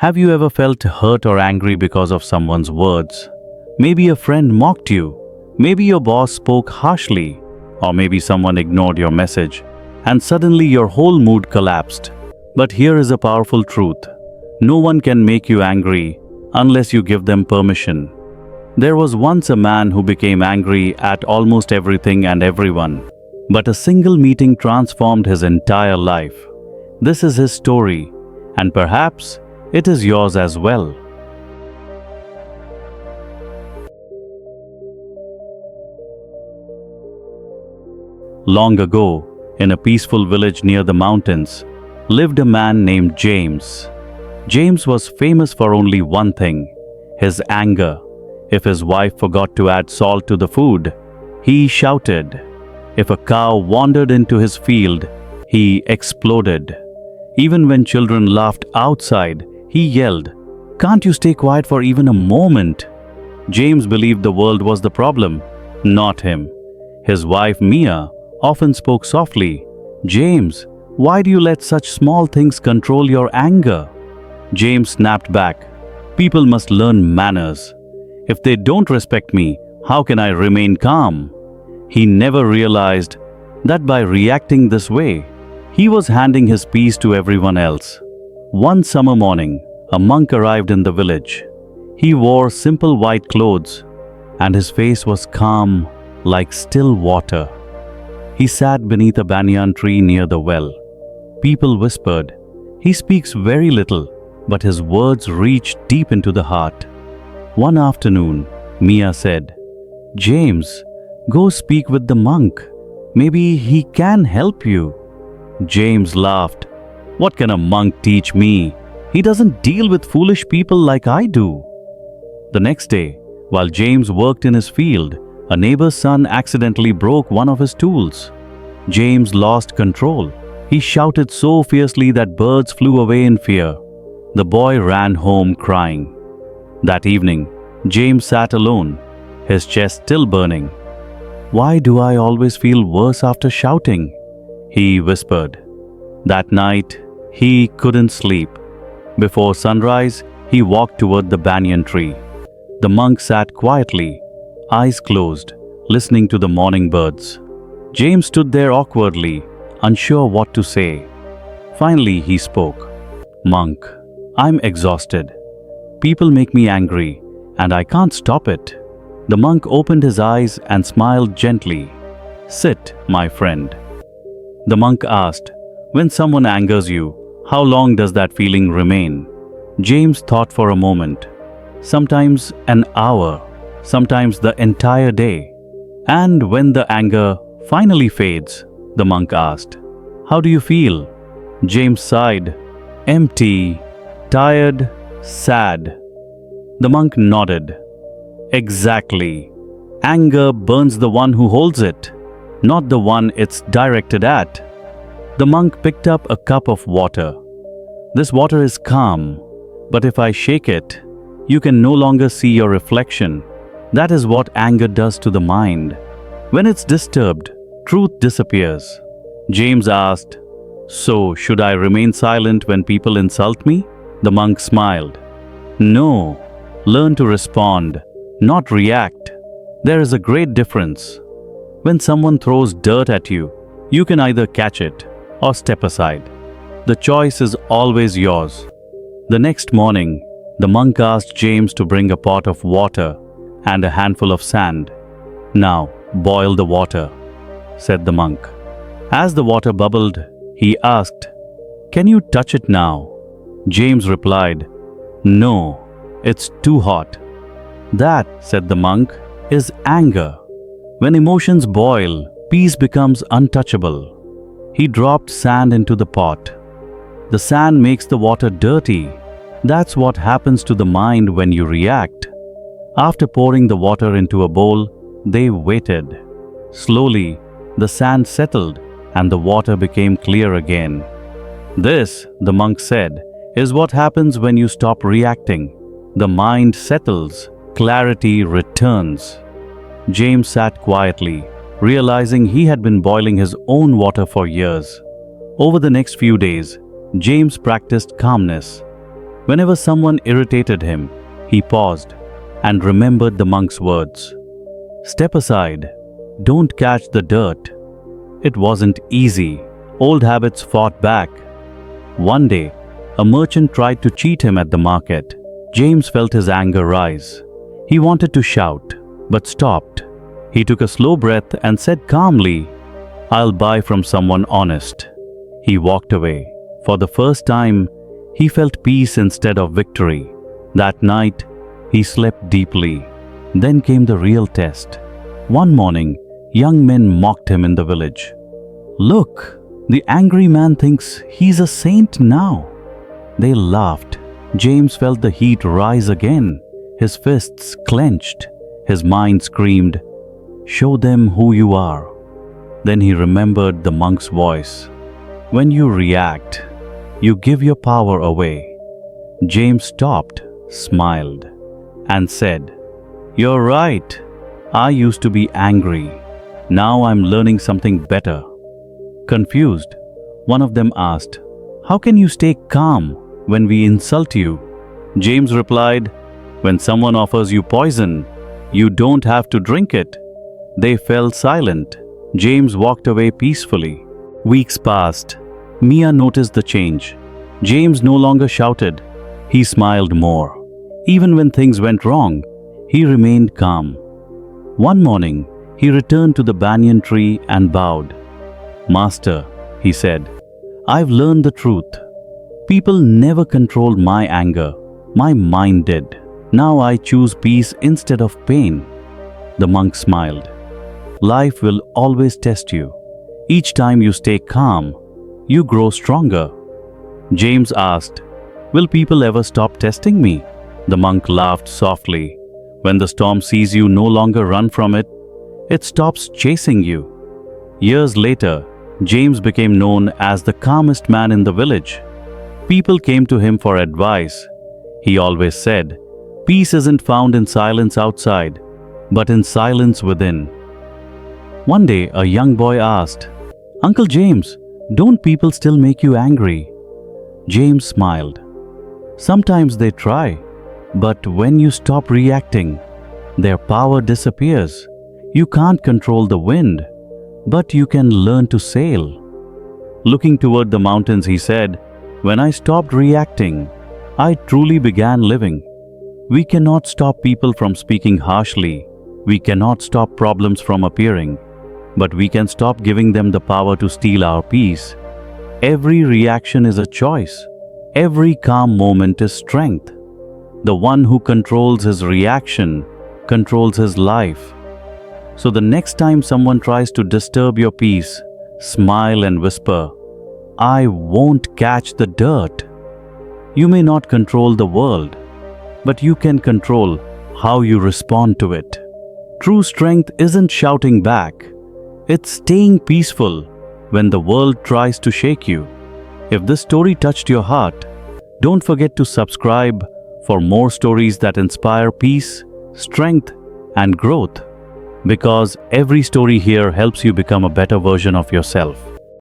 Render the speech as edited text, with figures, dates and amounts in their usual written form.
Have you ever felt hurt or angry because of someone's words? Maybe a friend mocked you, maybe your boss spoke harshly, or maybe someone ignored your message, and suddenly your whole mood collapsed. But here is a powerful truth. No one can make you angry unless you give them permission. There was once a man who became angry at almost everything and everyone. But a single meeting transformed his entire life. This is his story, and perhaps it is yours as well. Long ago, in a peaceful village near the mountains, lived a man named James. James was famous for only one thing: his anger. If his wife forgot to add salt to the food, he shouted. If a cow wandered into his field, he exploded. Even when children laughed outside, he yelled, "Can't you stay quiet for even a moment?" James believed the world was the problem, not him. His wife Mia often spoke softly, "James, why do you let such small things control your anger?" James snapped back, "People must learn manners. If they don't respect me, how can I remain calm?" He never realized that by reacting this way, he was handing his peace to everyone else. One summer morning, a monk arrived in the village. He wore simple white clothes, and his face was calm like still water. He sat beneath a banyan tree near the well. People whispered, "He speaks very little, but his words reach deep into the heart." One afternoon, Mia said, "James, go speak with the monk. Maybe he can help you." James laughed. "What can a monk teach me? He doesn't deal with foolish people like I do." The next day, while James worked in his field, a neighbor's son accidentally broke one of his tools. James lost control. He shouted so fiercely that birds flew away in fear. The boy ran home crying. That evening, James sat alone, his chest still burning. "Why do I always feel worse after shouting?" he whispered. That night, he couldn't sleep. Before sunrise, he walked toward the banyan tree. The monk sat quietly, eyes closed, listening to the morning birds. James stood there awkwardly, unsure what to say. Finally, he spoke. "Monk, I'm exhausted. People make me angry, and I can't stop it." The monk opened his eyes and smiled gently. "Sit, my friend." The monk asked, "When someone angers you, how long does that feeling remain?" James thought for a moment. "Sometimes an hour, sometimes the entire day." "And when the anger finally fades?" the monk asked. "How do you feel?" James sighed. "Empty, tired, sad." The monk nodded. "Exactly. Anger burns the one who holds it, not the one it's directed at." The monk picked up a cup of water. "This water is calm, but if I shake it, you can no longer see your reflection. That is what anger does to the mind. When it's disturbed, truth disappears." James asked, "So, should I remain silent when people insult me?" The monk smiled. "No. Learn to respond, not react. There is a great difference. When someone throws dirt at you, you can either catch it or step aside. The choice is always yours." The next morning, the monk asked James to bring a pot of water and a handful of sand. "Now, boil the water," said the monk. As the water bubbled, he asked, "Can you touch it now?" James replied, "No, it's too hot." "That," said the monk, "is anger. When emotions boil, peace becomes untouchable." He dropped sand into the pot. The sand makes the water dirty. That's what happens to the mind when you react. After pouring the water into a bowl, they waited. Slowly, the sand settled and the water became clear again. "This," the monk said, "is what happens when you stop reacting. The mind settles, clarity returns." James sat quietly, realizing he had been boiling his own water for years. Over the next few days, James practiced calmness. Whenever someone irritated him, he paused and remembered the monk's words. Step aside. Don't catch the dirt. It wasn't easy. Old habits fought back. One day, a merchant tried to cheat him at the market. James felt his anger rise. He wanted to shout, but stopped. He took a slow breath and said calmly, "I'll buy from someone honest." He walked away. For the first time, he felt peace instead of victory. That night, he slept deeply. Then came the real test. One morning, young men mocked him in the village. "Look, the angry man thinks he's a saint now." They laughed. James felt the heat rise again. His fists clenched. His mind screamed, "Show them who you are." Then he remembered the monk's voice. When you react, you give your power away. James stopped, smiled, and said, "You're right. I used to be angry. Now I'm learning something better." Confused, one of them asked, "How can you stay calm when we insult you?" James replied, "When someone offers you poison, you don't have to drink it." They fell silent. James walked away peacefully. Weeks passed. Mia noticed the change. James no longer shouted. He smiled more. Even when things went wrong, he remained calm. One morning, he returned to the banyan tree and bowed. "Master," he said, "I've learned the truth. People never controlled my anger. My mind did. Now I choose peace instead of pain." The monk smiled. Life will always test you. Each time you stay calm, you grow stronger. James asked, "Will people ever stop testing me?" The monk laughed softly. When the storm sees you no longer run from it, it stops chasing you. Years later, James became known as the calmest man in the village. People came to him for advice. He always said, "Peace isn't found in silence outside, but in silence within." One day, a young boy asked, "Uncle James, don't people still make you angry?" James smiled. "Sometimes they try, but when you stop reacting, their power disappears. You can't control the wind, but you can learn to sail." Looking toward the mountains, he said, "When I stopped reacting, I truly began living." We cannot stop people from speaking harshly. We cannot stop problems from appearing, but we can stop giving them the power to steal our peace. Every reaction is a choice. Every calm moment is strength. The one who controls his reaction controls his life. So the next time someone tries to disturb your peace, smile and whisper, "I won't catch the dirt." You may not control the world, but you can control how you respond to it. True strength isn't shouting back. It's staying peaceful when the world tries to shake you. If this story touched your heart, don't forget to subscribe for more stories that inspire peace, strength, and growth. Because every story here helps you become a better version of yourself.